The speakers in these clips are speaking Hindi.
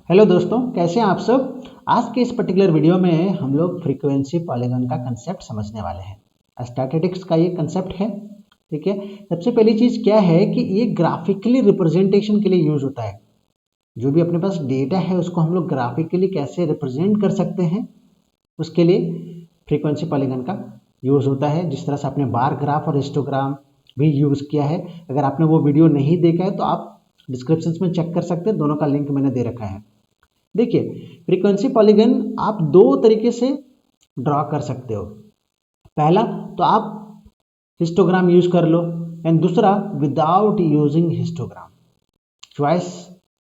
हेलो दोस्तों, कैसे हैं आप सब। आज के इस पर्टिकुलर वीडियो में हम लोग फ्रीक्वेंसी पॉलीगॉन का कंसेप्ट समझने वाले हैं। स्टैटिस्टिक्स का ये कंसेप्ट है। ठीक है, सबसे पहली चीज़ क्या है कि ये ग्राफिकली रिप्रेजेंटेशन के लिए यूज होता है। जो भी अपने पास डेटा है उसको हम लोग ग्राफिकली कैसे रिप्रेजेंट कर सकते हैं, उसके लिए फ्रीक्वेंसी पॉलीगॉन का यूज़ होता है। जिस तरह से आपने बार ग्राफ और हिस्टोग्राम भी यूज़ किया है, अगर आपने वो वीडियो नहीं देखा है तो आप डिस्क्रिप्शन में चेक कर सकते हैं, दोनों का लिंक मैंने दे रखा है। देखिए, फ्रीक्वेंसी पॉलीगन आप दो तरीके से ड्रॉ कर सकते हो। पहला तो आप हिस्टोग्राम यूज कर लो, एंड दूसरा विदाउट यूजिंग हिस्टोग्राम। चॉइस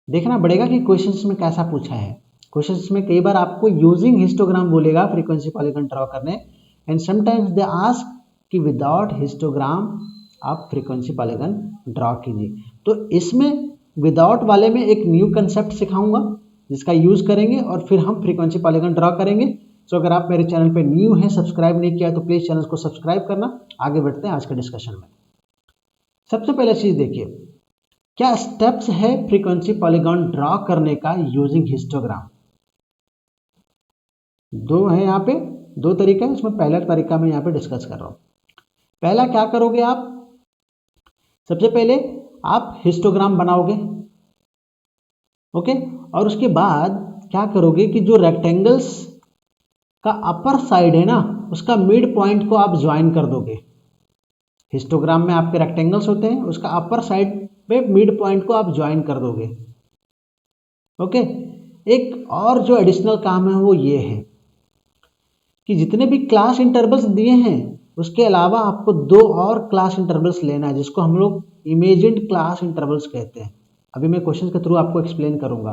देखना पड़ेगा कि क्वेश्चंस में कैसा पूछा है। क्वेश्चंस में कई बार आपको यूजिंग हिस्टोग्राम बोलेगा फ्रीक्वेंसी पॉलीगन ड्रॉ करने, एंड समटाइम्स दे आस्क कि विदाउट हिस्टोग्राम आप फ्रीक्वेंसी पॉलीगन ड्रॉ कीजिए। तो इसमें विदाउट वाले में एक न्यू कंसेप्ट सिखाऊंगा जिसका यूज करेंगे और फिर हम फ्रीक्वेंसी पॉलीगन ड्रॉ करेंगे। तो अगर आप मेरे चैनल पे न्यू हैं, सब्सक्राइब नहीं किया तो प्लीज चैनल को सब्सक्राइब करना। आगे बढ़ते हैं आज के डिस्कशन में। सबसे पहले चीज देखिए, क्या स्टेप्स है फ्रीक्वेंसी पॉलीगॉन ड्रॉ करने का यूजिंग हिस्टोग्राम। दो है यहाँ पे, दो तरीका है। इसमें पहला तरीका मैं यहाँ पे डिस्कस कर रहा हूँ। पहला क्या करोगे आप, सबसे पहले आप हिस्टोग्राम बनाओगे, ओके। और उसके बाद क्या करोगे कि जो रेक्टेंगल्स का अपर साइड है ना, उसका मिड पॉइंट को आप ज्वाइन कर दोगे। हिस्टोग्राम में आपके रेक्टेंगल्स होते हैं, उसका अपर साइड पे मिड पॉइंट को आप ज्वाइन कर दोगे, ओके। एक और जो एडिशनल काम है वो ये है कि जितने भी क्लास इंटरवल्स दिए हैं उसके अलावा आपको दो और क्लास इंटरवल्स लेना है, जिसको हम लोग इमेजिन्ड क्लास इंटरवल्स कहते हैं। अभी मैं क्वेश्चन के थ्रू आपको एक्सप्लेन करूंगा।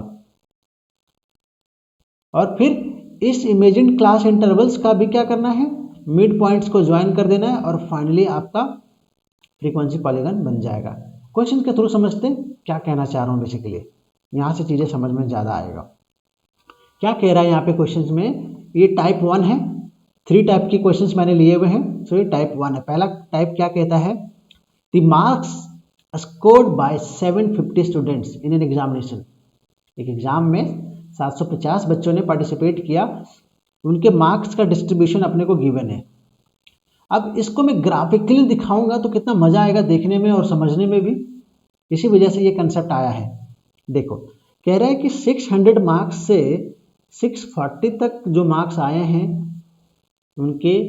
और फिर इस इमेजिन्ड क्लास इंटरवल्स का भी क्या करना है, मिड पॉइंट्स को ज्वाइन कर देना है, और फाइनली आपका फ्रीक्वेंसी पॉलीगन बन जाएगा। क्वेश्चन के थ्रू समझते हैं क्या कहना चाह रहा हूँ। बेसिकली यहाँ से चीज़ें समझ में ज़्यादा आएगा। क्या कह रहा है यहाँ पे क्वेश्चंस में, ये टाइप 1 है। 3 टाइप की क्वेश्चंस मैंने लिए हुए हैं, सो ये टाइप 1 है। पहला टाइप क्या कहता है, the marks scored by 750 students in an examination. एक एग्जाम में 750 बच्चों ने पार्टिसिपेट किया, उनके मार्क्स का डिस्ट्रीब्यूशन अपने को गिवन है। अब इसको मैं ग्राफिकली दिखाऊंगा तो कितना मजा आएगा देखने में और समझने में भी, इसी वजह से ये कंसेप्ट आया है। देखो, कह रहा है कि 600 मार्क्स से 640 तक जो मार्क्स आए हैं उनके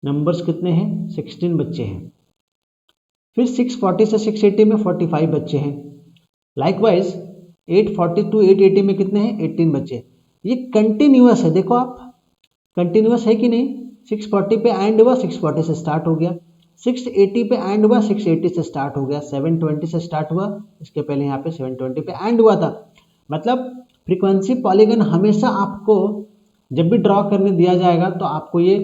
नंबर्स कितने हैं, 16 बच्चे हैं। फिर 640 से 680 में 45 बच्चे हैं। लाइकवाइज 840 टू 880 में कितने हैं, 18 बच्चे। ये कंटिन्यूअस है, देखो आप कंटिन्यूअस है कि नहीं। 640 पे एंड हुआ, 640 से स्टार्ट हो गया। 680 पे एंड हुआ, 680 से स्टार्ट हो गया। 720 से स्टार्ट हुआ, इसके पहले यहाँ पे 720 पे एंड हुआ था। मतलब फ्रीक्वेंसी पॉलीगन हमेशा आपको जब भी ड्रॉ करने दिया जाएगा तो आपको ये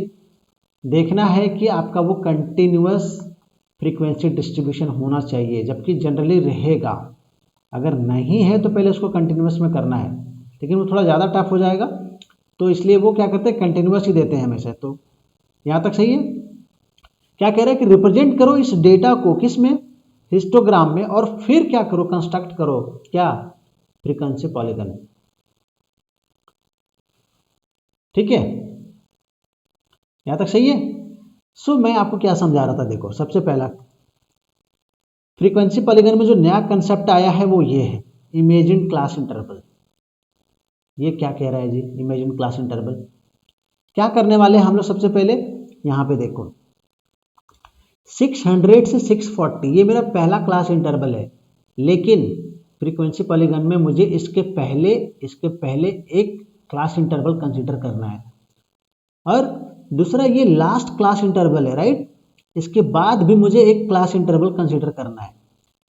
देखना है कि आपका वो कंटिन्यूअस फ्रीक्वेंसी डिस्ट्रीब्यूशन होना चाहिए, जबकि जनरली रहेगा। अगर नहीं है तो पहले उसको कंटिन्यूअस में करना है, लेकिन वो थोड़ा ज़्यादा टफ हो जाएगा, तो इसलिए वो क्या करते हैं, कंटिन्यूअस ही देते हैं हमेशा। तो यहाँ तक सही है। क्या कह रहा है कि रिप्रेजेंट करो इस डेटा को किस में, हिस्टोग्राम में, और फिर क्या करो, कंस्ट्रक्ट करो क्या, फ्रीक्वेंसी पॉलीगन। ठीक है, यहाँ तक सही है। सो मैं आपको क्या समझा रहा था, देखो सबसे पहला फ्रीक्वेंसी पॉलीगन में जो नया कंसेप्ट आया है वो ये है, इमेजिन्ड क्लास इंटरवल। ये क्या कह रहा है जी, इमेजिन्ड क्लास इंटरवल क्या करने वाले हैं हम लोग। सबसे पहले यहाँ पे देखो, 600 से 640 ये मेरा पहला क्लास इंटरवल है, लेकिन फ्रीक्वेंसी पॉलीगन में मुझे इसके पहले एक क्लास इंटरवल कंसीडर करना है, और दूसरा ये लास्ट क्लास इंटरवल है, राइट। इसके बाद भी मुझे एक क्लास इंटरवल कंसीडर करना है।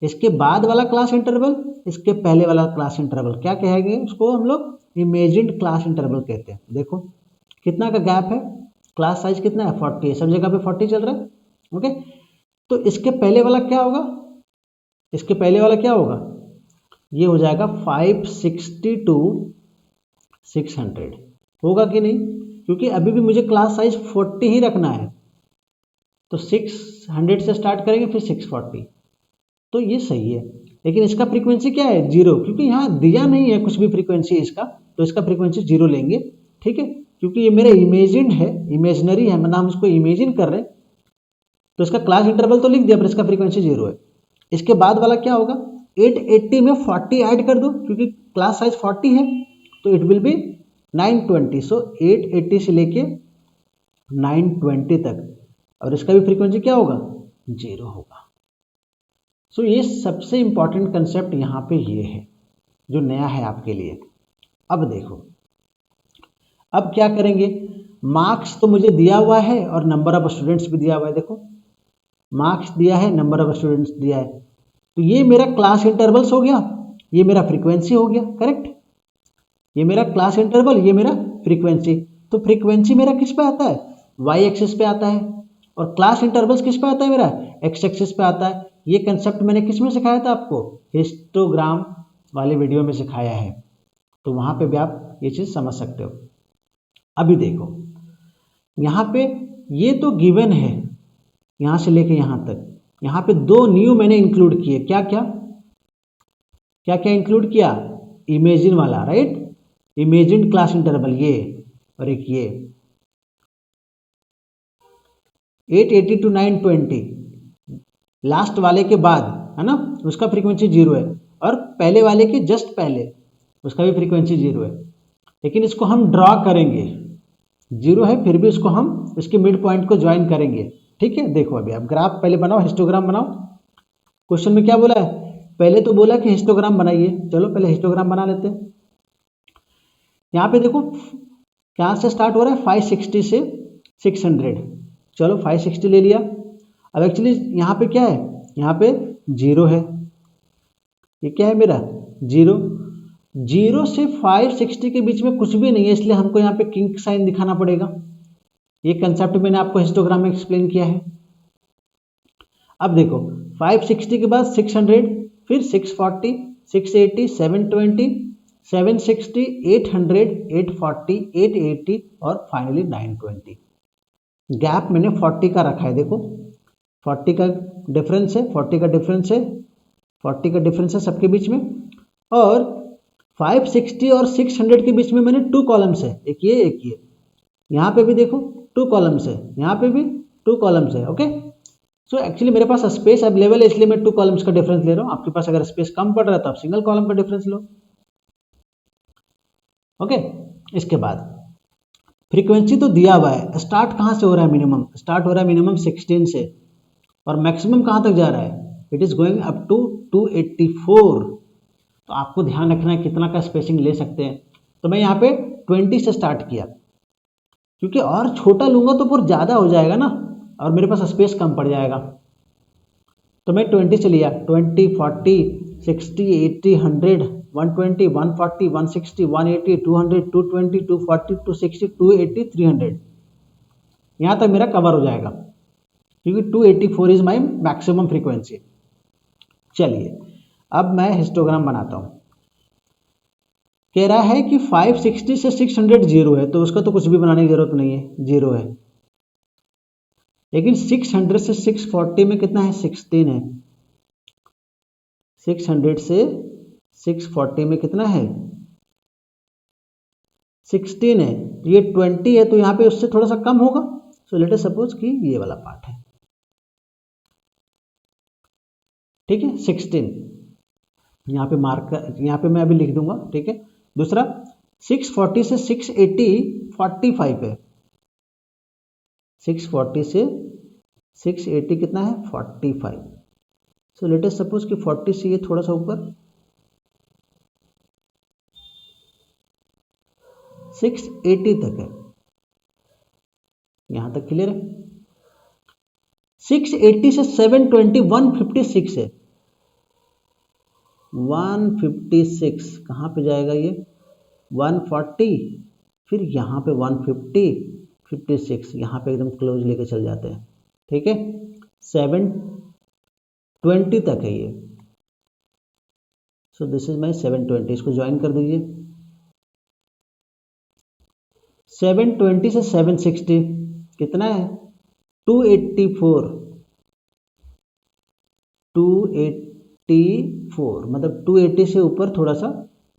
इसके बाद वाला क्लास इंटरवल, इसके पहले वाला क्लास इंटरवल, क्या कहेंगे उसको हम लोग, इमेजिन्ड क्लास इंटरवल कहते हैं। देखो कितना का गैप है, क्लास साइज कितना है, 40 है, सब जगह पे 40 चल रहा है, ओके। तो इसके पहले वाला क्या होगा, इसके पहले वाला क्या होगा, ये हो जाएगा 560 टू 600, होगा कि नहीं, क्योंकि अभी भी मुझे क्लास साइज 40 ही रखना है। तो 600 से स्टार्ट करेंगे, फिर 640, तो ये सही है। लेकिन इसका फ्रीक्वेंसी क्या है 0, क्योंकि यहाँ दिया नहीं है कुछ भी फ्रीक्वेंसी इसका, तो इसका फ्रीक्वेंसी 0 लेंगे। ठीक है, क्योंकि ये मेरा इमेजिन है, इमेजनरी है, मतलब हम इसको इमेजिन कर रहे हैं, तो इसका क्लास इंटरवल तो लिख दिया पर इसका फ्रीक्वेंसी 0 है। इसके बाद वाला क्या होगा, 880 में 40 ऐड कर दो, क्योंकि क्लास साइज 40 है, तो इट विल बी 920। सो 880 से लेके 920 तक, और इसका भी फ्रीक्वेंसी क्या होगा 0 होगा। सो ये सबसे इंपॉर्टेंट कंसेप्ट यहाँ पे ये है जो नया है आपके लिए। अब देखो, अब क्या करेंगे, मार्क्स तो मुझे दिया हुआ है और नंबर ऑफ स्टूडेंट्स भी दिया हुआ है। देखो मार्क्स दिया है, नंबर ऑफ स्टूडेंट्स दिया है, तो ये मेरा क्लास इंटरवल्स हो गया, ये मेरा फ्रीक्वेंसी हो गया, करेक्ट। ये मेरा क्लास इंटरवल, ये मेरा फ्रीक्वेंसी। तो फ्रीक्वेंसी मेरा किस पे आता है, वाई एक्सिस पे आता है, और क्लास इंटरवल्स किस पे आता है, मेरा एक्स एक्सिस पे आता है। ये कंसेप्ट मैंने किस में सिखाया था आपको, हिस्टोग्राम वाले वीडियो में सिखाया है, तो वहाँ पे भी आप ये चीज़ समझ सकते हो। अभी देखो यहाँ पे ये तो गिवन है, यहाँ से लेके यहाँ तक, यहाँ पे दो न्यू मैंने इंक्लूड किए। क्या क्या क्या क्या इंक्लूड किया, इमेजिन वाला, राइट, इमेजिन क्लास इंटरवल ये, और एक ये 880 to 920 लास्ट वाले के बाद, है ना, उसका फ्रीक्वेंसी 0 है, और पहले वाले के जस्ट पहले उसका भी फ्रीक्वेंसी 0 है। लेकिन इसको हम ड्रॉ करेंगे, 0 है फिर भी इसको हम इसके मिड पॉइंट को ज्वाइन करेंगे। ठीक है, देखो अभी आप ग्राफ पहले बनाओ, हिस्टोग्राम बनाओ। क्वेश्चन में क्या बोला है, पहले तो बोला कि हिस्टोग्राम बनाइए, चलो पहले हिस्टोग्राम बना लेते हैं। यहाँ पे देखो कहाँ से स्टार्ट हो रहा है, 560 से 600, चलो 560 ले लिया। अब एक्चुअली यहाँ पे क्या है, यहाँ पे 0 है, ये क्या है मेरा 0, 0 से 560 के बीच में कुछ भी नहीं है, इसलिए हमको यहाँ पे किंग साइन दिखाना पड़ेगा। ये कंसेप्ट मैंने आपको हिस्टोग्राम में एक्सप्लेन किया है। अब देखो 560 के बाद 600, फिर 640, 680, 720, 760, 800, 840, 880 और फाइनली 920। गैप मैंने 40 का रखा है, देखो 40 का डिफरेंस है, 40 का डिफरेंस है, 40 का डिफरेंस है सबके बीच में। और 560 और 600 के बीच में मैंने 2 कॉलम्स है, एक ये एक ये, यहाँ पे भी देखो 2 कॉलम्स है, यहाँ पे भी 2 कॉलम्स है। ओके, सो एक्चुअली मेरे पास स्पेस अवेलेबल है, इसलिए मैं 2 कॉलम्स का डिफरेंस ले रहा हूँ। आपके पास अगर स्पेस कम पड़ रहा है तो आप सिंगल कॉलम का डिफरेंस लो। ओके, इसके बाद फ्रीक्वेंसी तो दिया हुआ है, स्टार्ट कहाँ से हो रहा है, मिनिमम स्टार्ट हो रहा है मिनिमम 16 से, और मैक्सिमम कहाँ तक जा रहा है, it is going up to 284। तो आपको ध्यान रखना है कितना का स्पेसिंग ले सकते हैं। तो मैं यहाँ पे 20 से स्टार्ट किया, क्योंकि और छोटा लूँगा तो फिर ज़्यादा हो जाएगा ना, और मेरे पास स्पेस कम पड़ जाएगा। तो मैं 20 से लिया, 20, 40, 60, 80, 100, 120, 140, 160, 180, 200, 220, 240, 260, 280, 300, यहाँ तक मेरा कवर हो जाएगा, क्योंकि 284 इज माई मैक्सिमम फ्रीक्वेंसी। चलिए अब मैं हिस्टोग्राम बनाता हूँ। कह रहा है कि 560 से 600 0 है, तो उसका तो कुछ भी बनाने की जरूरत नहीं है, 0 है। लेकिन 600 से 640 में कितना है, 16 है। 600 से 640 में कितना है, 16 है। ये 20 है, तो यहाँ पे उससे थोड़ा सा कम होगा। सो लेट अस सपोज कि ये वाला पार्ट है, ठीक है, 16 यहाँ पे मार्क, यहाँ पे मैं अभी लिख दूंगा, ठीक है। दूसरा 640 से 680 45 है, 640 से 680 कितना है, 45। सो लेट अस सपोज कि 40 से ये थोड़ा सा ऊपर 680 तक है, यहां तक क्लियर है। 680 से 720 156 है, 156 कहाँ पे जाएगा ये, 140, फिर यहाँ पे 150, 56, यहाँ पे एकदम क्लोज लेके चल जाते हैं, ठीक है। 720 तक है ये। सो दिस इज माई 720, इसको ज्वाइन कर दीजिए। 720 से 760 कितना है, 284, 284 मतलब 280 से ऊपर थोड़ा सा,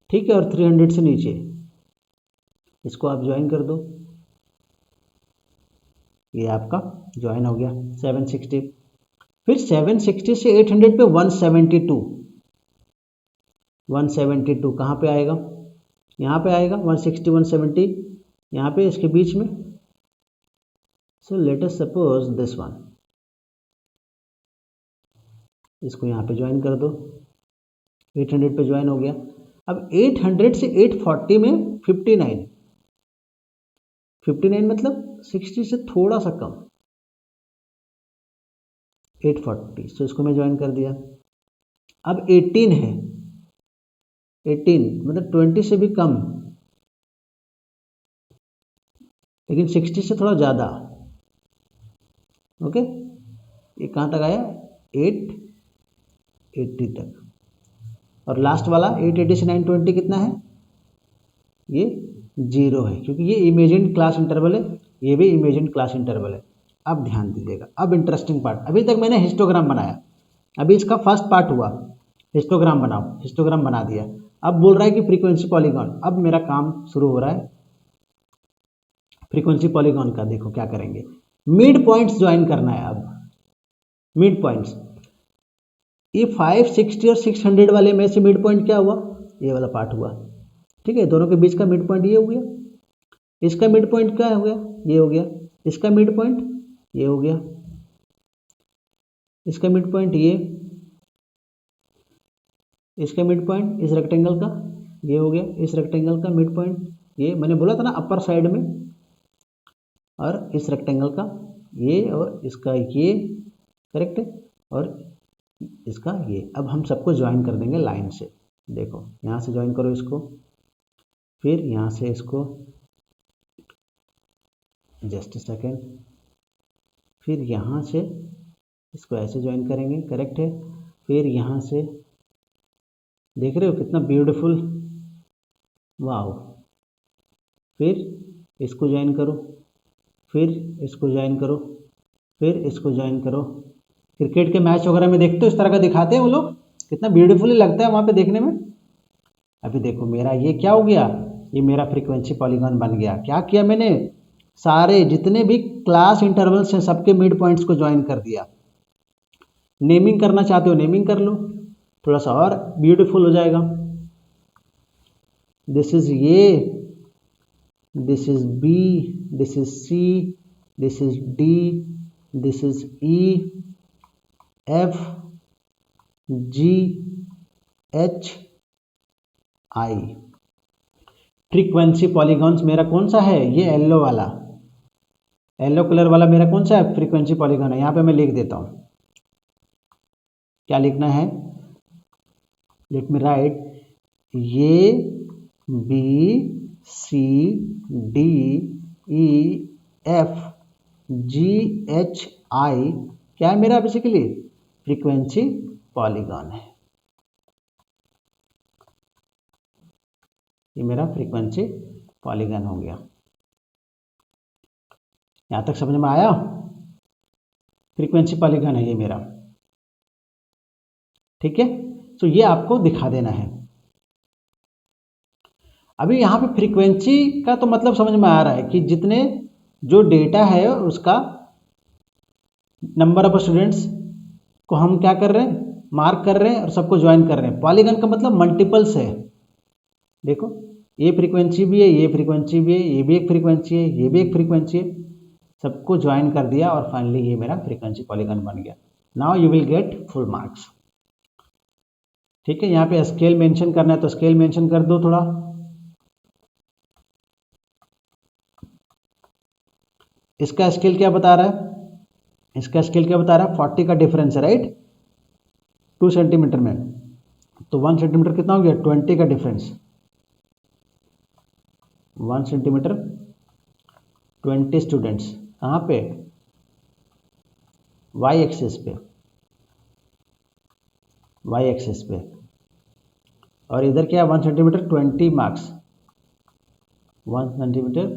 ठीक है, और 300 से नीचे, इसको आप ज्वाइन कर दो, ये आपका ज्वाइन हो गया 760। फिर 760 से 800 पे 172 कहाँ पे आएगा, यहाँ पे आएगा 160 170 यहाँ पे इसके बीच में। So let us suppose this one, इसको यहाँ पे ज्वाइन कर दो, 800 पे ज्वाइन हो गया। अब 800 से 840 में 59 मतलब 60 से थोड़ा सा कम, 840, सो इसको मैं ज्वाइन कर दिया। अब 18 है, 18 मतलब 20 से भी कम, लेकिन 60 से थोड़ा ज़्यादा। ओके, ये कहाँ तक आया, 880 तक। और लास्ट वाला 880 से 920 कितना है, ये 0 है, क्योंकि ये इमेजिन क्लास इंटरवल है, ये भी इमेजिन क्लास इंटरवल है। अब ध्यान दीजिएगा, अब इंटरेस्टिंग पार्ट, अभी तक मैंने हिस्टोग्राम बनाया, अभी इसका फर्स्ट पार्ट हुआ, हिस्टोग्राम बनाओ, हिस्टोग्राम बना दिया। अब बोल रहा है कि फ्रीक्वेंसी पॉलीगॉन, अब मेरा काम शुरू हो रहा है फ्रीक्वेंसी पॉलीगॉन का। देखो क्या करेंगे, मिड पॉइंट्स ज्वाइन करना है। अब मिड पॉइंट्स, ये 560 और 600 वाले में से मिड पॉइंट क्या हुआ, ये वाला पार्ट हुआ, ठीक है, दोनों के बीच का मिड पॉइंट ये हो गया, इसका मिड पॉइंट क्या हो गया, ये हो गया, इसका मिड पॉइंट ये हो गया, इसका मिड पॉइंट ये, इसका मिड पॉइंट इस रेक्टेंगल का ये हो गया, इस रेक्टेंगल का मिड पॉइंट ये, मैंने बोला था ना अपर साइड में, और इस रेक्टेंगल का ये, और इसका ये, करेक्ट है, और इसका ये। अब हम सबको ज्वाइन कर देंगे लाइन से। देखो यहाँ से ज्वाइन करो इसको, फिर यहाँ से इसको, जस्ट सेकेंड, फिर यहाँ से इसको ऐसे ज्वाइन करेंगे, करेक्ट है, फिर यहाँ से, देख रहे हो कितना ब्यूटीफुल, वाओ, फिर इसको ज्वाइन करो, फिर इसको ज्वाइन करो, फिर इसको ज्वाइन करो। क्रिकेट के मैच वगैरह में देखते हो इस तरह का दिखाते हैं वो लोग, कितना ब्यूटीफुली लगता है वहाँ पे देखने में। अभी देखो मेरा ये क्या हो गया, ये मेरा फ्रीक्वेंसी पॉलीगॉन बन गया। क्या किया मैंने, सारे जितने भी क्लास इंटरवल्स हैं सबके मिड पॉइंट्स को ज्वाइन कर दिया। नेमिंग करना चाहते हो नेमिंग कर लो, थोड़ा सा और ब्यूटीफुल हो जाएगा। This is A, this is B, this is C, this is D, this is E, F, G, H, I. Frequency polygons मेरा कौन सा है, ये येलो वाला, येलो कलर वाला मेरा कौन सा है, फ्रीक्वेंसी पॉलीगॉन है। यहाँ पे मैं लिख देता हूँ, क्या लिखना है, let me write, A B C D E F G H I, क्या है मेरा बेसिकली फ्रीक्वेंसी पॉलीगॉन है। ये मेरा फ्रीक्वेंसी पॉलीगॉन हो गया। यहां तक समझ में आया, फ्रीक्वेंसी पॉलीगॉन है ये मेरा, ठीक है। तो ये आपको दिखा देना है। अभी यहाँ पे फ्रीक्वेंसी का तो मतलब समझ में आ रहा है कि जितने जो डेटा है उसका नंबर ऑफ स्टूडेंट्स को हम क्या कर रहे हैं, मार्क कर रहे हैं और सबको ज्वाइन कर रहे हैं। पॉलीगॉन का मतलब मल्टीपल्स है। देखो ये फ्रीक्वेंसी भी है, ये फ्रीक्वेंसी भी है, ये भी एक फ्रीक्वेंसी है, ये भी एक फ्रीक्वेंसी है, सबको ज्वाइन कर दिया और फाइनली ये मेरा फ्रीक्वेंसी पॉलीगॉन बन गया। Now you will get full marks, ठीक है। यहाँ पे स्केल मेंशन करना है तो स्केल मेंशन कर दो थोड़ा। इसका स्केल क्या बता रहा है, इसका स्केल क्या बता रहा है, 40 का डिफरेंस है, राइट, 2 सेंटीमीटर में, तो 1 सेंटीमीटर कितना हो गया, 20 का डिफरेंस, 1 सेंटीमीटर 20 स्टूडेंट्स, कहाँ पे, वाई एक्सिस पे, वाई एक्सिस पे, और इधर क्या है 1 सेंटीमीटर 20 मार्क्स, 1 सेंटीमीटर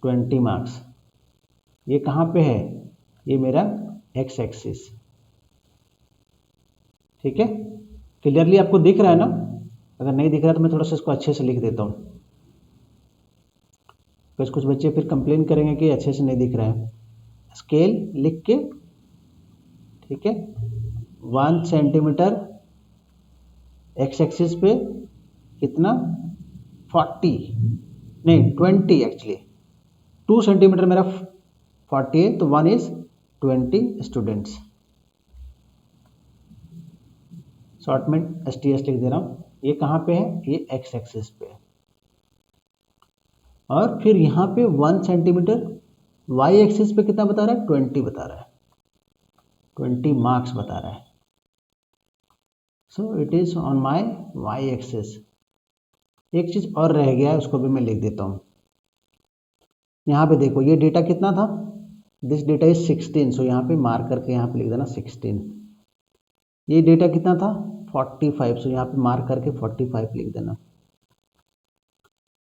20 मार्क्स। ये कहाँ पे है, ये मेरा एक्स एक्सिस, ठीक है। क्लियरली आपको दिख रहा है ना? अगर नहीं दिख रहा तो मैं थोड़ा सा इसको अच्छे से लिख देता हूँ, कुछ बच्चे फिर कंप्लेन करेंगे कि अच्छे से नहीं दिख रहा है। स्केल लिख के, ठीक है, 1 सेंटीमीटर एक्स एक्सिस पे कितना 40 नहीं 20 एक्चुअली 2 सेंटीमीटर मेरा 40 है, तो 1 इज 20 स्टूडेंट्स। शॉर्ट में STS लिख दे रहा हूँ। ये कहाँ पे है? ये एक्स एक्सिस पे है। और फिर यहाँ पे 1 सेंटीमीटर वाई एक्सिस पे कितना बता रहा है? 20 बता रहा है, 20 मार्क्स बता रहा है। So it is on my Y axis. एक चीज़ और रह गया है, उसको भी मैं लिख देता हूँ। यहाँ पे देखो ये डेटा कितना था? दिस डेटा इज 16, सो यहाँ पे मार्क करके यहाँ पे लिख देना 16। ये डेटा कितना था? 45, सो यहाँ पे मार्क करके 45 लिख देना।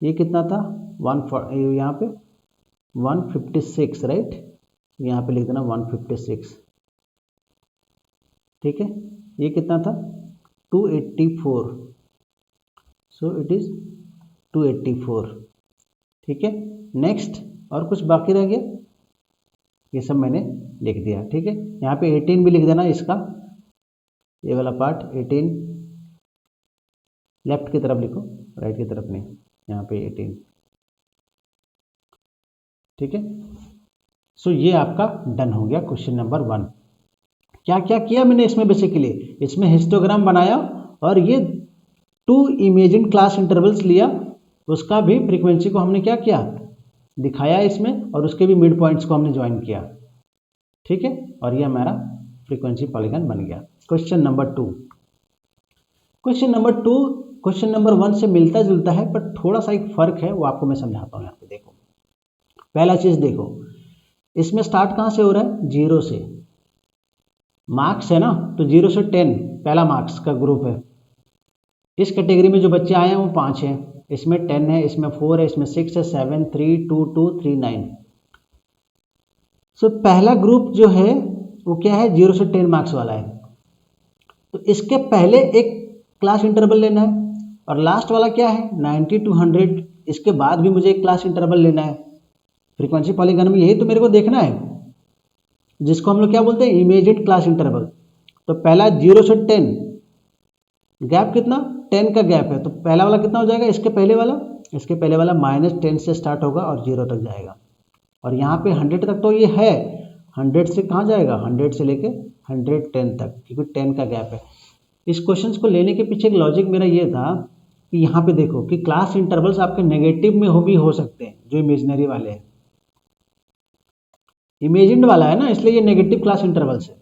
ये कितना था? यहाँ पे 156, राइट? यहाँ पे लिख देना 156, ठीक है। ये कितना था? 284, सो इट इज 284, ठीक है। नेक्स्ट, और कुछ बाकी रह गया? ये सब मैंने लिख दिया, ठीक है। यहाँ पे 18 भी लिख देना इसका, ये वाला पार्ट 18 लेफ्ट की तरफ लिखो, राइट की तरफ नहीं, यहाँ पे 18, ठीक है। सो ये आपका डन हो गया क्वेश्चन नंबर 1। क्या क्या किया मैंने इसमें? बेसिकली इसमें हिस्टोग्राम बनाया और ये 2 इमेजिन क्लास इंटरवल्स लिया, उसका भी फ्रीक्वेंसी को हमने क्या किया? दिखाया इसमें, और उसके भी मिड पॉइंट्स को हमने ज्वाइन किया, ठीक है। और ये हमारा फ्रीक्वेंसी पॉलीगन बन गया। Question number 2। Question number 2 question number 1 से मिलता जुलता है, पर थोड़ा सा एक फर्क है, वो आपको मैं समझाता हूँ। यहाँ पे देखो, पहला चीज देखो, इसमें स्टार्ट कहाँ से हो रहा है? 0 से। मार्क्स है ना, तो 0 से 10 पहला मार्क्स का ग्रुप है। इस कैटेगरी में जो बच्चे आए हैं वो 5 हैं, इसमें 10 है, इसमें 4 है, इसमें 6 है, 7 3 2 2 3 9। सो पहला ग्रुप जो है वो क्या है? 0 से 10 मार्क्स वाला है। तो इसके पहले एक क्लास इंटरवल लेना है, और लास्ट वाला क्या है? 90 to 100। इसके बाद भी मुझे एक क्लास इंटरवल लेना है। फ्रीक्वेंसी पॉलीगन में यही तो मेरे को देखना है, जिसको हम लोग क्या बोलते हैं? Imagine class interval. तो पहला 0 से 10 गैप कितना? 10 का गैप है, तो पहला वाला कितना हो जाएगा? इसके पहले वाला -10 से स्टार्ट होगा और 0 तक जाएगा। और यहाँ पे 100 तक तो ये है, 100 से कहाँ जाएगा? 100 से लेके 110 तक, क्योंकि 10 का गैप है। इस क्वेश्चन को लेने के पीछे एक लॉजिक मेरा ये था कि यहाँ पे देखो कि क्लास इंटरवल्स आपके नेगेटिव में भी हो सकते हैं, जो इमेजिनरी वाले हैं। इमेजिन्ड वाला है ना, इसलिए ये नेगेटिव क्लास इंटरवल्स है।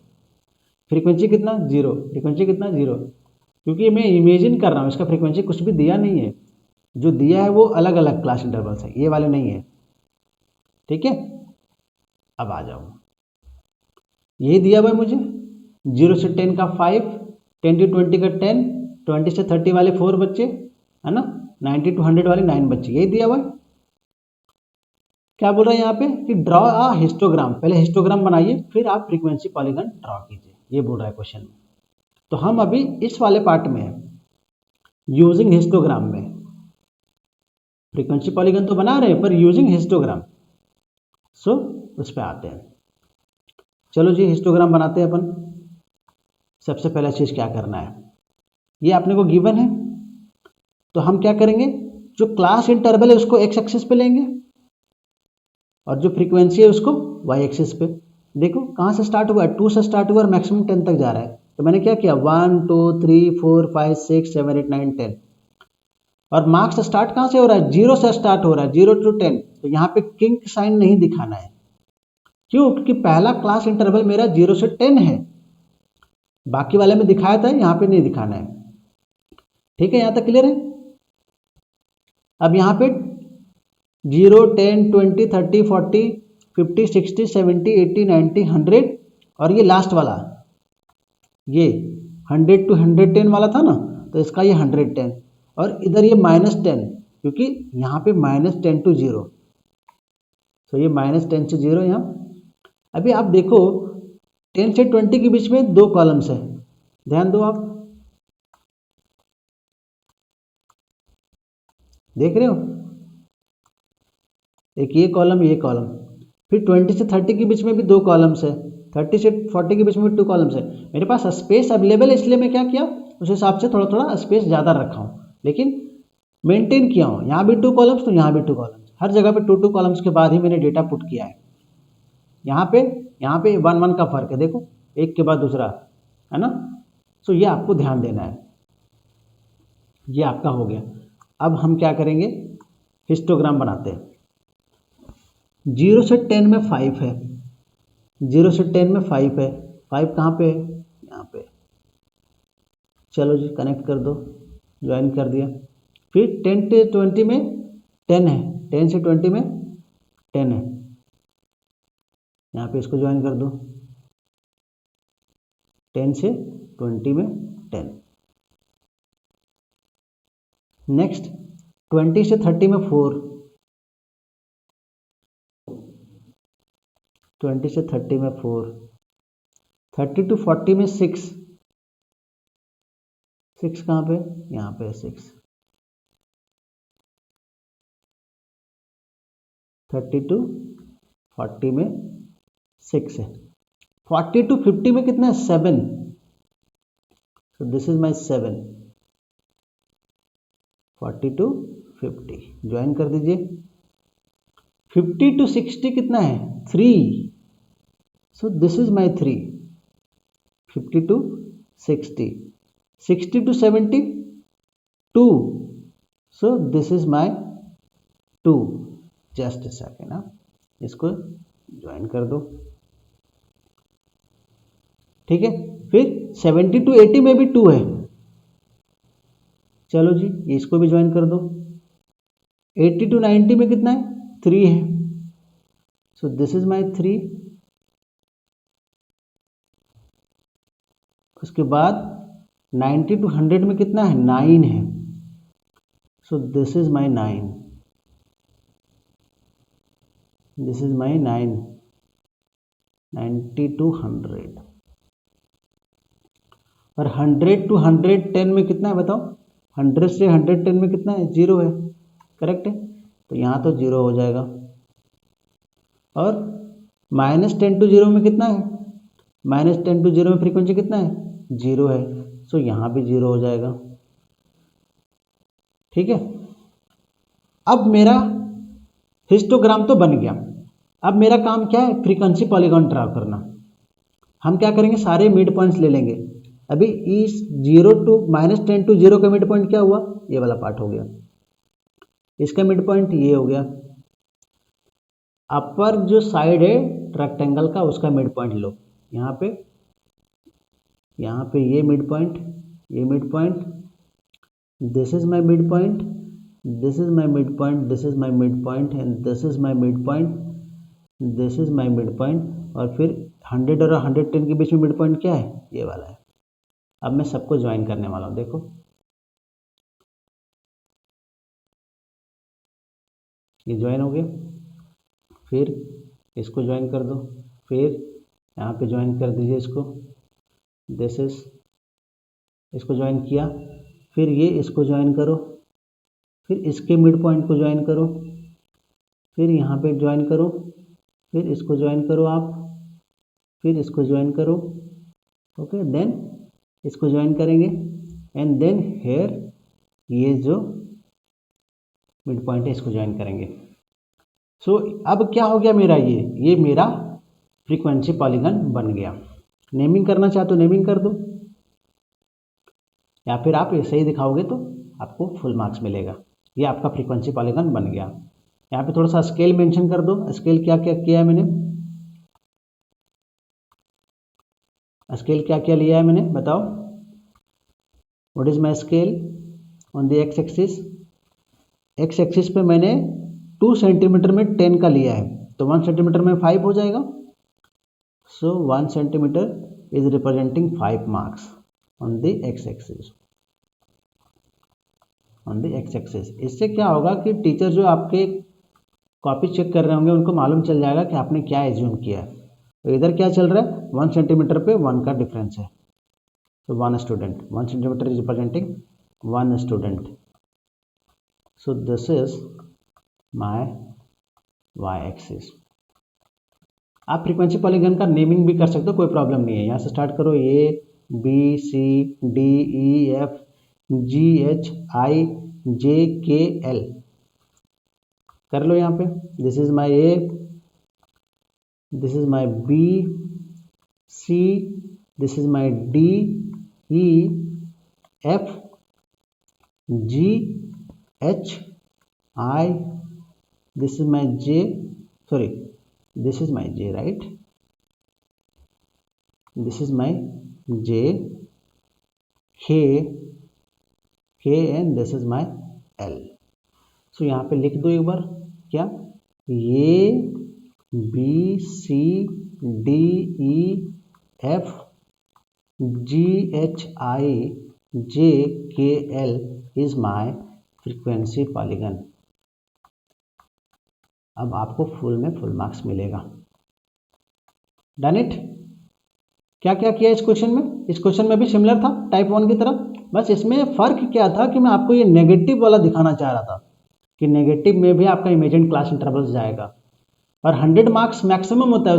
फ्रीक्वेंसी कितना? 0। फ्रीक्वेंसी कितना? 0, क्योंकि मैं इमेजिन कर रहा हूँ, इसका फ्रीक्वेंसी कुछ भी दिया नहीं है। जो दिया है वो अलग अलग क्लास इंटरवल्स है, ये वाले नहीं है, ठीक है। अब आ जाओ, यही दिया हुआ है मुझे, 0 से 10 का 5, 10 to 20 का 10, 20 से 30 वाले 4 बच्चे है ना, 90 to 100 वाले 9 बच्चे, यही दिया हुआ है। क्या बोल रहा है यहाँ पे कि ड्रॉ अ हिस्टोग्राम। पहले हिस्टोग्राम बनाइए, फिर आप फ्रीक्वेंसी पॉलीगन ड्रॉ कीजिए, ये बोल रहा है क्वेश्चन में। तो हम अभी इस वाले पार्ट में हैं, यूजिंग हिस्टोग्राम में। फ्रीक्वेंसी पॉलीगन तो बना रहे हैं, पर यूजिंग हिस्टोग्राम। सो उस पर आते हैं। चलो जी, हिस्टोग्राम बनाते हैं अपन। सबसे पहला चीज क्या करना है? ये अपने को गिवन है, तो हम क्या करेंगे? जो क्लास इंटरवल है उसको एक्स एक्सिस पे लेंगे, और जो फ्रीक्वेंसी है उसको वाई एक्सिस पे। देखो कहाँ से स्टार्ट हुआ है? 2 से स्टार्ट हुआ और मैक्सिमम 10 तक जा रहा है। तो मैंने क्या किया? 1 2 3 4 5 6 7 8 9 10। और मार्क्स स्टार्ट कहाँ से हो रहा है? 0 से स्टार्ट हो रहा है, 0 to 10। तो यहाँ पे किंक साइन नहीं दिखाना है। क्यों? क्योंकि पहला क्लास इंटरवल मेरा 0 से 10 है, बाकी वाले में दिखाया था, यहाँ पे नहीं दिखाना है, ठीक है। यहाँ तक क्लियर है? अब यहाँ पे 0 10 20 30 40 50 60 70 80 90 100, और ये लास्ट वाला ये 100 to 110 वाला था ना, तो इसका ये 110, और इधर ये -10, क्योंकि यहाँ पे -10 to 0, तो ये -10 से 0 यहाँ। अभी आप देखो 10 से 20 के बीच में 2 कॉलम्स है, ध्यान दो आप। देख रहे हो, एक ये कॉलम ये कॉलम, फिर 20 से 30 के बीच में भी 2 कॉलम्स है, 30 से 40 के बीच में भी 2 कॉलम्स है। मेरे पास स्पेस अवेलेबल है, इसलिए मैं क्या किया, उस हिसाब से थोड़ा थोड़ा स्पेस ज़्यादा रखा हूँ, लेकिन मेंटेन किया हूँ। यहाँ भी 2 कॉलम्स तो यहाँ भी 2 कॉलम्स, हर जगह पे 2 कॉलम्स के बाद ही मैंने डेटा पुट किया है। यहाँ पे 1 1 का फर्क है, देखो एक के बाद दूसरा है ना। सो ये आपको ध्यान देना है। ये आपका हो गया। अब हम क्या करेंगे, हिस्टोग्राम बनाते हैं। 0 से 10 में 5 है, 0 से 10 में 5 है, 5 कहाँ पे है, यहाँ पे। चलो जी कनेक्ट कर दो, ज्वाइन कर दिया। फिर 10 से 20 में 10 है, 10 से 20 में 10 है, यहाँ पे इसको ज्वाइन कर दो। 10 से 20 में 10। नेक्स्ट 20 से 30 में 4, 20 से 30 में 4, 30 to 40 में 6, 6 कहाँ पे, यहाँ पे 6, 30 to 40 में 6 है। 40 to 50 में कितना है, 7, so this is my 7, 40 to 50 join कर दीजिए। 50 to 60 कितना है, 3, so this is my 3, 50 to 60, 60 to 70 2, so this is my 2, just second ना, इसको ज्वाइन कर दो, ठीक है। फिर 70 to 80 में भी 2 है, चलो जी इसको भी ज्वाइन कर दो। 80 to 90 में कितना है, 3 है, सो दिस इज माई 3। उसके बाद 90 to 100 में कितना है, 9 है, so this is my 9, this is my 9, 90 to 100। और 100 to 110 में कितना है बताओ, 100 से 110 में कितना है, 0 है, करेक्ट है, तो यहाँ तो 0 हो जाएगा। और -10 to 0 में कितना है, -10 to 0 में फ्रीक्वेंसी कितना है, 0 है, सो यहाँ भी 0 हो जाएगा, ठीक है। अब मेरा हिस्टोग्राम तो बन गया। अब मेरा काम क्या है, फ्रीक्वेंसी पॉलीगॉन ड्रा करना। हम क्या करेंगे, सारे मिड पॉइंट्स ले लेंगे। अभी इस 0 to -10 to 0 का मिड पॉइंट क्या हुआ, ये वाला पार्ट हो गया, इसका मिड पॉइंट ये हो गया। अपर जो साइड है रेक्टेंगल का, उसका मिड पॉइंट लो, यहाँ पे ये मिड पॉइंट, ये mid point, this is my mid point, this is my mid point, this is my mid point and this is my mid point, this is my mid point. और फिर 100 और 110 के बीच में मिड पॉइंट क्या है, ये वाला है। अब मैं सबको ज्वाइन करने वाला हूँ, देखो ये ज्वाइन हो गया। फिर इसको ज्वाइन कर दो, फिर यहाँ पे ज्वाइन कर दीजिए इसको, दिस इज, इसको ज्वाइन किया। फिर ये इसको ज्वाइन करो, फिर इसके मिड पॉइंट को ज्वाइन करो, फिर यहाँ पे ज्वाइन करो, फिर इसको ज्वाइन करो आप, फिर इसको ज्वाइन करो, ओके, देन इसको ज्वाइन करेंगे एंड देन हेयर ये जो मिड पॉइंट है इसको ज्वाइन करेंगे। सो अब क्या हो गया मेरा, ये मेरा फ्रीक्वेंसी पॉलीगन बन गया। नेमिंग करना चाहते हो नेमिंग कर दो, या फिर आप ऐसे ही दिखाओगे तो आपको फुल मार्क्स मिलेगा। ये आपका फ्रीक्वेंसी पॉलीगन बन गया। यहाँ पे थोड़ा सा स्केल मेंशन कर दो, स्केल क्या क्या किया है मैंने, स्केल क्या क्या लिया है मैंने बताओ। What is my scale on the X axis, x axis पे मैंने 2 सेंटीमीटर में 10 का लिया है, तो 1 सेंटीमीटर में 5 हो जाएगा। सो 1 centimetre is representing 5 marks on the X axis, on the X axis. इससे क्या होगा कि टीचर जो आपके कॉपी चेक कर रहे होंगे उनको मालूम चल जाएगा कि आपने क्या एज्यूम किया है। तो इधर क्या चल रहा है, 1 सेंटीमीटर पे 1 का डिफरेंस है, तो 1 student, 1 centimetre is representing 1 student. So this is my y axis. आप फ्रीक्वेंसी पॉलीगन का नेमिंग भी कर सकते हो, कोई प्रॉब्लम नहीं है। यहाँ से स्टार्ट करो, A B C D E F G H I J K L कर लो यहाँ पे। This is my A, this is my B C, this is my D E F G H I, this is my J, sorry, this is my J, right? This is my J, K, and this is my L. So यहाँ पे लिख दो एक बार, क्या ये B C D E F G H I J K L is my frequency polygon। अब आपको फुल में फुल मार्क्स मिलेगा। Done it. क्या क्या किया इस क्वेश्चन में? इस क्वेश्चन में भी सिमिलर था टाइप 1 की तरह, बस इसमें फ़र्क क्या था कि मैं आपको ये नेगेटिव वाला दिखाना चाह रहा था कि नेगेटिव में भी आपका इमेजिन क्लास इंटरवल्स जाएगा और 100 मार्क्स मैक्सिमम होता है,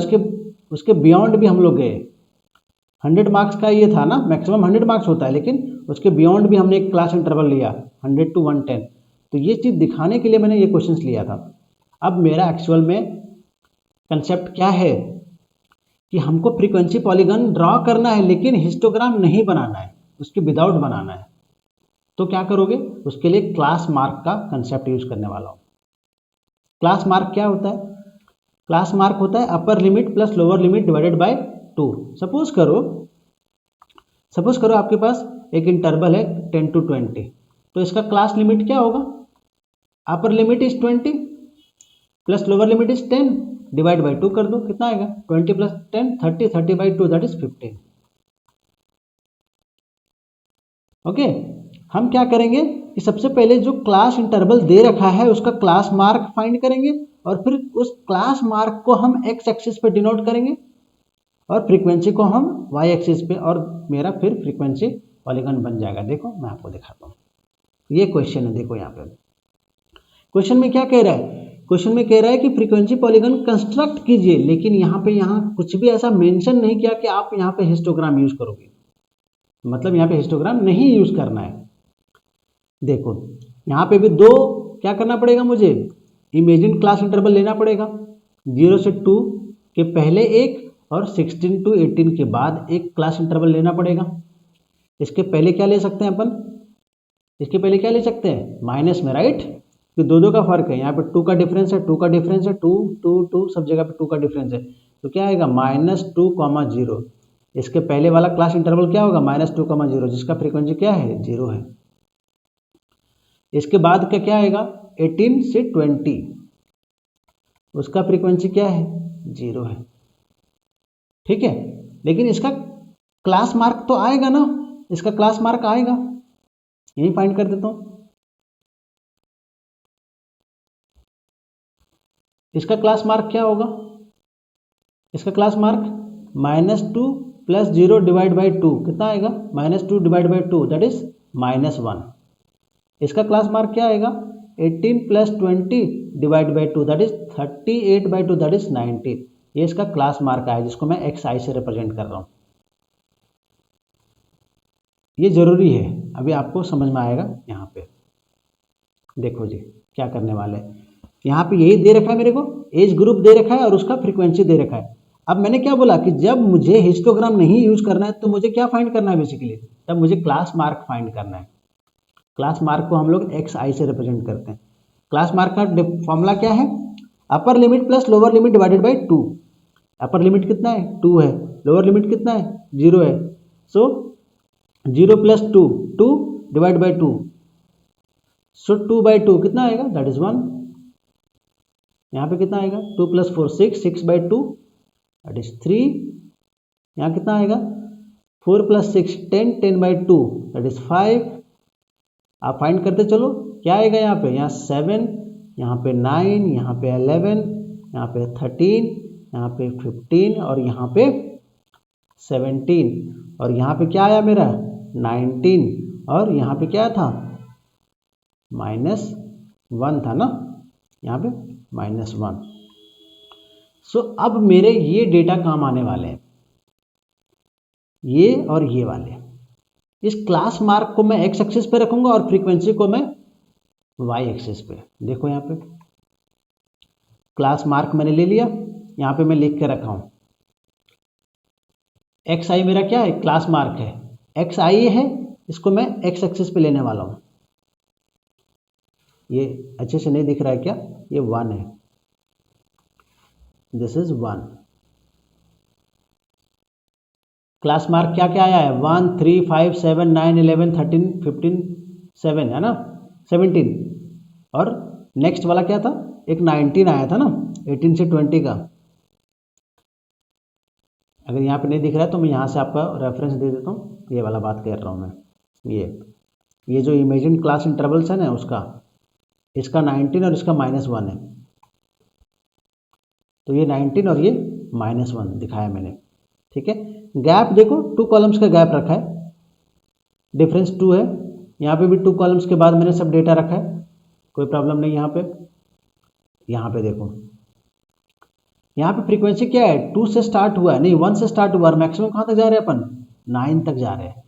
उसके बियॉन्ड भी हम लोग गए। 100 मार्क्स का ये था ना, मैक्सिमम 100 मार्क्स होता है, लेकिन उसके बियॉन्ड भी हमने एक क्लास इंटरवल लिया 100 to 110। तो ये चीज़ दिखाने के लिए मैंने ये क्वेश्चन लिया था। अब मेरा एक्चुअल में कंसेप्ट क्या है कि हमको फ्रीक्वेंसी पॉलीगन ड्रॉ करना है, लेकिन हिस्टोग्राम नहीं बनाना है, उसके विदाउट बनाना है। तो क्या करोगे? उसके लिए क्लास मार्क का कंसेप्ट यूज करने वाला हूँ। क्लास मार्क क्या होता है? क्लास मार्क होता है upper limit plus lower limit divided by 2। Suppose करो आपके पास एक इंटरवल है 10 to 20, तो इसका क्लास लिमिट क्या होगा? Upper limit is 20 plus lower limit is 10 divide by 2 कर दो, कितना आएगा? 20 plus 10 30, 30 by 2 that is 15। Okay, हम क्या करेंगे कि सबसे पहले जो क्लास इंटरवल दे रखा है उसका क्लास मार्क फाइंड करेंगे और फिर उस क्लास मार्क को हम एक्स एक्सिस पे डिनोट करेंगे और फ्रीक्वेंसी को हम वाई एक्सिस पे, और मेरा फिर फ्रीक्वेंसी पॉलीगन बन जाएगा। देखो मैं आपको दिखाता हूँ, ये क्वेश्चन है। देखो यहाँ पे क्वेश्चन में क्या कह रहा है? क्वेश्चन में कह रहा है कि फ्रीक्वेंसी पॉलीगन कंस्ट्रक्ट कीजिए, लेकिन यहाँ कुछ भी ऐसा मेंशन नहीं किया कि आप यहाँ पे हिस्टोग्राम यूज करोगे, मतलब यहाँ पे हिस्टोग्राम नहीं यूज करना है। देखो यहाँ पे भी दो क्या करना पड़ेगा, मुझे इमेजिन क्लास इंटरवल लेना पड़ेगा। 0 से 2 के पहले एक और 16 to 18 के बाद एक क्लास इंटरवल लेना पड़ेगा। इसके पहले क्या ले सकते हैं अपन? इसके पहले क्या ले सकते हैं? माइनस में, राइट? कि दो का फर्क है, यहाँ पे 2 का डिफरेंस है, 2 का डिफरेंस है, 2 2 2 सब जगह पे 2 का डिफरेंस है, तो क्या आएगा? -2, 0। इसके पहले वाला क्लास इंटरवल क्या होगा? -2, 0, जिसका फ्रीक्वेंसी क्या है? 0 है। इसके बाद का क्या आएगा? 18 से 20, उसका फ्रीक्वेंसी क्या है? 0 है। ठीक है, लेकिन इसका क्लास मार्क तो आएगा ना, इसका क्लास मार्क आएगा, यही फाइंड कर देता हूँ। इसका क्लास मार्क क्या होगा? इसका class mark -2 plus 0 divide by 2, कितना आएगा? -2 डिवाइड बाई 2 दैट इज -1। इसका क्लास मार्क क्या आएगा? 18 plus 20 divide by 2 that is 38 by 2 that is 90। ये इसका क्लास मार्क आया, जिसको मैं xi से रिप्रेजेंट कर रहा हूँ। ये जरूरी है, अभी आपको समझ में आएगा। यहाँ पे देखो जी क्या करने वाले हैं। यहाँ पे यही दे रखा है मेरे को, एज ग्रुप दे रखा है और उसका फ्रीक्वेंसी दे रखा है। अब मैंने क्या बोला कि जब मुझे हिस्टोग्राम नहीं यूज करना है तो मुझे क्या फाइंड करना है? बेसिकली तब मुझे क्लास मार्क फाइंड करना है। क्लास मार्क को हम लोग xi से रिप्रेजेंट करते हैं। क्लास मार्क का फॉर्मूला क्या है? Upper limit plus lower limit divided by 2। Upper limit कितना है? 2 है। लोअर लिमिट कितना है? 0 है। सो 0 plus 2, 2 divide by 2, so 2 by 2 कितना आएगा? That is 1। यहाँ पे कितना आएगा? 2 प्लस 4 6, 6 बाई 2 दैट इज 3। यहाँ कितना आएगा? 4 प्लस 6 10, 10 बाई 2 दैट इज 5। आप फाइंड करते चलो, क्या आएगा यहाँ पे? यहाँ 7, यहाँ पे 9, यहाँ पे 11, यहाँ पे 13, यहाँ पे 15 और यहाँ पे 17, और यहाँ पे क्या आया मेरा? 19, और यहाँ पे क्या था? 1 था ना, यहाँ पे -1। सो अब मेरे ये डेटा काम आने वाले हैं, ये और ये वाले। इस क्लास मार्क को मैं x एक्सिस पे रखूंगा और फ्रीक्वेंसी को मैं y एक्सिस पे। देखो यहाँ पे क्लास मार्क मैंने ले लिया, यहाँ पे मैं लिख के रखा हूँ xi मेरा क्या है, क्लास मार्क है, xi है, इसको मैं x एक्सिस पे लेने वाला हूँ। ये अच्छे से नहीं दिख रहा है क्या, ये 1 है, दिस इज 1। क्लास मार्क क्या क्या आया है, 1 3 5 7 9 11 13 15 7 है ना, 17। और नेक्स्ट वाला क्या था, एक 19 आया था ना, 18 से 20 का। अगर यहाँ पे नहीं दिख रहा है तो मैं यहाँ से आपका रेफरेंस दे देता हूँ, ये वाला बात कर रहा हूँ मैं। ये जो इमेजिन क्लास इंटरवल्स है ना उसका, इसका 19 और इसका -1 है, तो ये 19 और ये -1 दिखाया मैंने, ठीक है। गैप देखो 2 कॉलम्स का गैप रखा है, डिफरेंस 2 है, यहाँ पे भी 2 कॉलम्स के बाद मैंने सब डेटा रखा है, कोई प्रॉब्लम नहीं। यहाँ पे देखो, यहाँ पे फ्रीक्वेंसी क्या है, 2 से स्टार्ट हुआ है, नहीं 1 से स्टार्ट हुआ, और मैक्सिमम कहाँ तक जा रहे हैं अपन, 9 तक जा रहे हैं।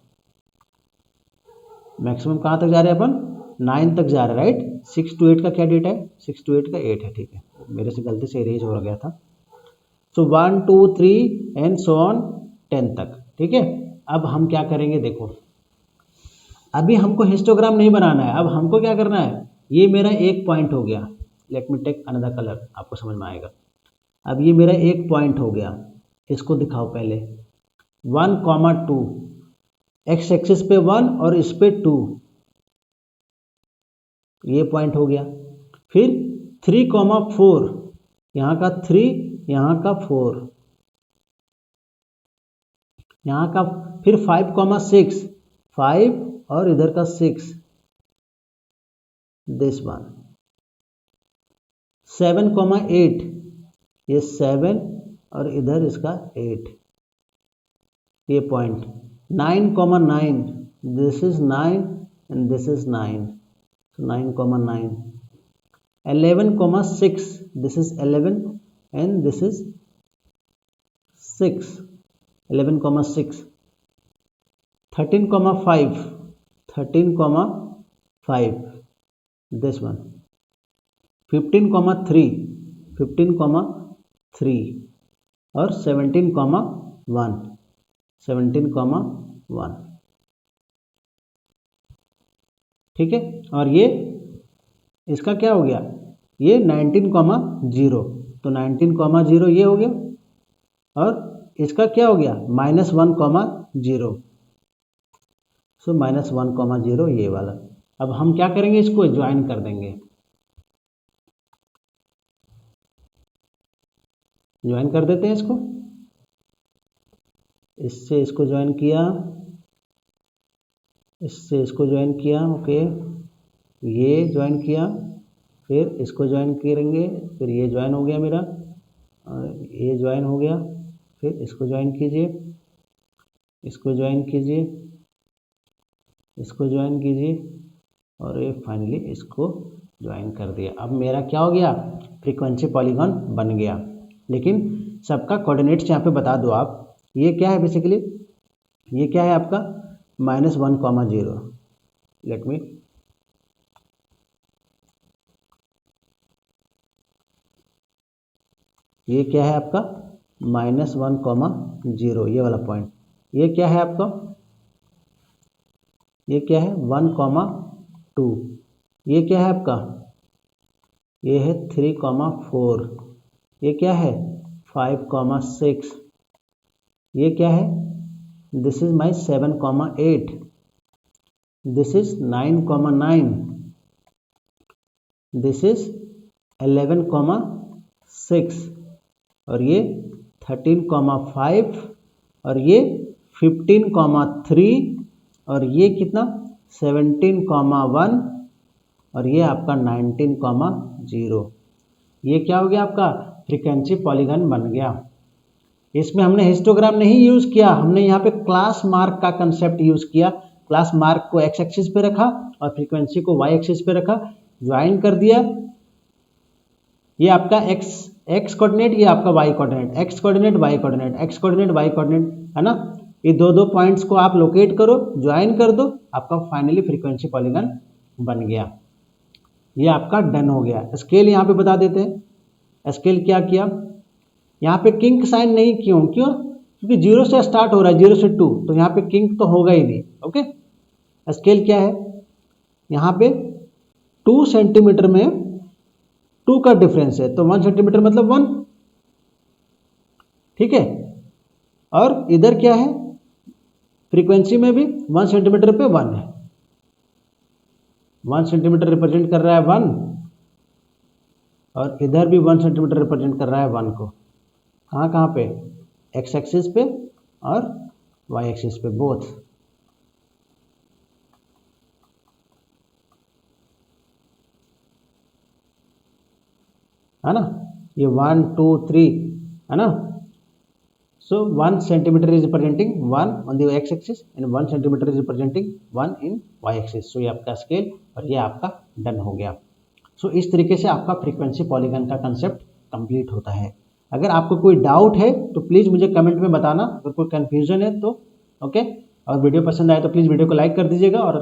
मैक्सिमम कहाँ तक जा रहे हैं अपन, 9 तक जा रहे हैं, राइट। 6 to 8 का क्या डेटा है, 6 to 8 का 8 है, ठीक है, मेरे से गलती से इरेज हो गया था। सो 1 2 3 एंड सो ऑन 10 तक, ठीक है। अब हम क्या करेंगे, देखो अभी हमको हिस्टोग्राम नहीं बनाना है, अब हमको क्या करना है, ये मेरा एक पॉइंट हो गया, let me take another colour, आपको समझ में आएगा। अब ये मेरा एक पॉइंट हो गया, इसको दिखाओ पहले, 1, 2, एक्स एक्सिस पे 1 और इस पे 2, ये पॉइंट हो गया। फिर 3, 4, यहाँ का 3, यहाँ का 4, यहाँ का, फिर 5, 6, 5 और इधर का 6, दिस वन। 7, 8, ये 7 और इधर इसका 8, ये point. 9, 9, this is 9 and this is 9, 9, 9। 11, 6, this is 11 and this is 6, 11, 6। 13, 5, this one। 15, 3 और 17, 1, ठीक है। और ये इसका क्या हो गया, ये 19, 0, तो 19, 0 ये हो गया, और इसका क्या हो गया, -1, 0, सो -1, 0 ये वाला। अब हम क्या करेंगे, इसको ज्वाइन कर देंगे, ज्वाइन कर देते हैं इसको, इससे इसको ज्वाइन किया, इससे इसको ज्वाइन किया, ओके, ये ज्वाइन किया, फिर इसको ज्वाइन करेंगे, फिर ये ज्वाइन हो गया मेरा, और ये ज्वाइन हो गया, फिर इसको ज्वाइन कीजिए, इसको ज्वाइन कीजिए, इसको ज्वाइन कीजिए, और ये फाइनली इसको ज्वाइन कर दिया। अब मेरा क्या हो गया, फ्रीक्वेंसी पॉलीगॉन बन गया। लेकिन सबका कोऑर्डिनेट्स यहाँ पे बता दो आप, ये क्या है बेसिकली, ये क्या है आपका -1, 0, लेट मी, ये क्या है आपका -1, 0, ये वाला पॉइंट। ये क्या है आपका, ये क्या है 1, 2, ये क्या है आपका, ये है 3, 4, ये क्या है 5, 6, ये क्या है, this is my 7, 8, this is 9, 9, this is 11, 6, और ये 13, 5, और ये 15, 3, और ये कितना 17, 1, और ये आपका 19, 0। ये क्या हो गया आपका फ्रीक्वेंसी पॉलीगन बन गया। इसमें हमने हिस्टोग्राम नहीं यूज़ किया, हमने यहाँ पे क्लास मार्क का कंसेप्ट यूज़ किया। क्लास मार्क को x एक्सिस पे रखा और फ्रीक्वेंसी को y एक्सिस पे रखा। ज्वाइन कर दिया, ये आपका एक्स कोऑर्डिनेट, ये आपका Y coordinate, X coordinate Y coordinate, X coordinate Y coordinate, है ना। ये दो पॉइंट्स को आप लोकेट करो, ज्वाइन कर दो, आपका फाइनली फ्रीक्वेंसी पॉलीगन बन गया। ये आपका डन हो गया। स्केल यहाँ पे बता देते हैं। स्केल क्या किया, यहाँ पे किंक साइन नहीं, क्यों क्योंकि 0 से स्टार्ट हो रहा है, 0 से 2, तो यहाँ पे किंक तो होगा ही नहीं। ओके, स्केल क्या है, यहाँ पे 2 सेंटीमीटर में 2 का डिफरेंस है, तो 1 सेंटीमीटर मतलब 1, ठीक है। और इधर क्या है, फ्रीक्वेंसी में भी 1 सेंटीमीटर पे 1 है, 1 सेंटीमीटर रिप्रेजेंट कर रहा है 1, और इधर भी 1 सेंटीमीटर रिप्रेजेंट कर रहा है 1 को। कहाँ पे, एक्स एक्सिस पे और वाई एक्सिस पे, बोथ। है ना, ये 1 2 3 है ना। So 1 centimetre is representing 1 on the X axis and 1 centimetre is representing 1 in Y axis. So ये आपका स्केल और ये आपका डन हो गया। सो इस तरीके से आपका फ्रीक्वेंसी पॉलीगन का कंसेप्ट कंप्लीट होता है। अगर आपको कोई डाउट है तो प्लीज़ मुझे कमेंट में बताना, अगर कोई कन्फ्यूजन है तो। ओके, और वीडियो पसंद आए तो प्लीज़ वीडियो को लाइक कर दीजिएगा और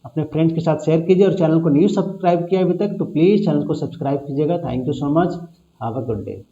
अपने फ्रेंड्स के साथ शेयर कीजिए, और चैनल को न्यू सब्सक्राइब किया अभी तक तो प्लीज़ चैनल को सब्सक्राइब कीजिएगा। Thank you so much, have a good day.